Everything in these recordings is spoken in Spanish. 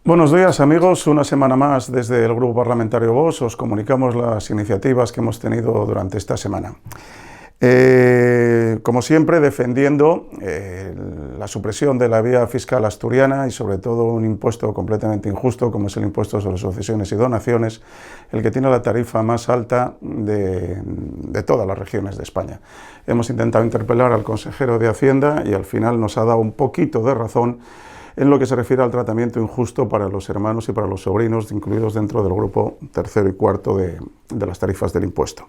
Buenos días amigos, una semana más desde el Grupo Parlamentario VOX os comunicamos las iniciativas que hemos tenido durante esta semana. Como siempre, defendiendo la supresión de la vía fiscal asturiana y sobre todo un impuesto completamente injusto como es el impuesto sobre sucesiones y donaciones, el que tiene la tarifa más alta de todas las regiones de España. Hemos intentado interpelar al consejero de Hacienda y al final nos ha dado un poquito de razón en lo que se refiere al tratamiento injusto para los hermanos y para los sobrinos incluidos dentro del grupo tercero y cuarto de las tarifas del impuesto.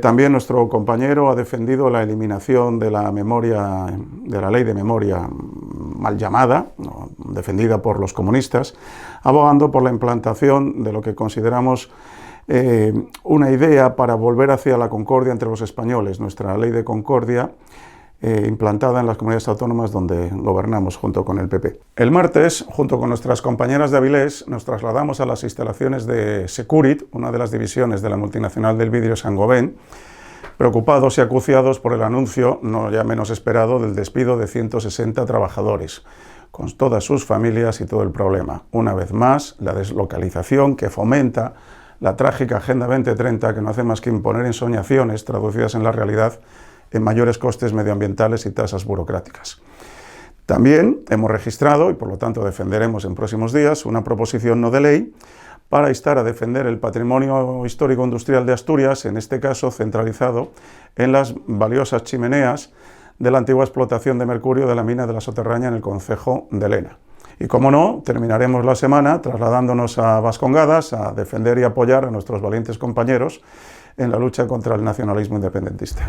También nuestro compañero ha defendido la eliminación de la ley de memoria mal llamada, ¿no?, defendida por los comunistas, abogando por la implantación de lo que consideramos una idea para volver hacia la concordia entre los españoles, nuestra ley de concordia, implantada en las comunidades autónomas donde gobernamos junto con el PP. El martes, junto con nuestras compañeras de Avilés, nos trasladamos a las instalaciones de Securit, una de las divisiones de la multinacional del vidrio Saint-Gobain, preocupados y acuciados por el anuncio, no ya menos esperado, del despido de 160 trabajadores, con todas sus familias y todo el problema. Una vez más, la deslocalización que fomenta la trágica Agenda 2030, que no hace más que imponer ensoñaciones traducidas en la realidad en mayores costes medioambientales y tasas burocráticas. También hemos registrado, y por lo tanto defenderemos en próximos días, una proposición no de ley para instar a defender el patrimonio histórico-industrial de Asturias, en este caso centralizado en las valiosas chimeneas de la antigua explotación de mercurio de la mina de la Soterraña en el concejo de Lena. Y como no, terminaremos la semana trasladándonos a Vascongadas a defender y apoyar a nuestros valientes compañeros en la lucha contra el nacionalismo independentista.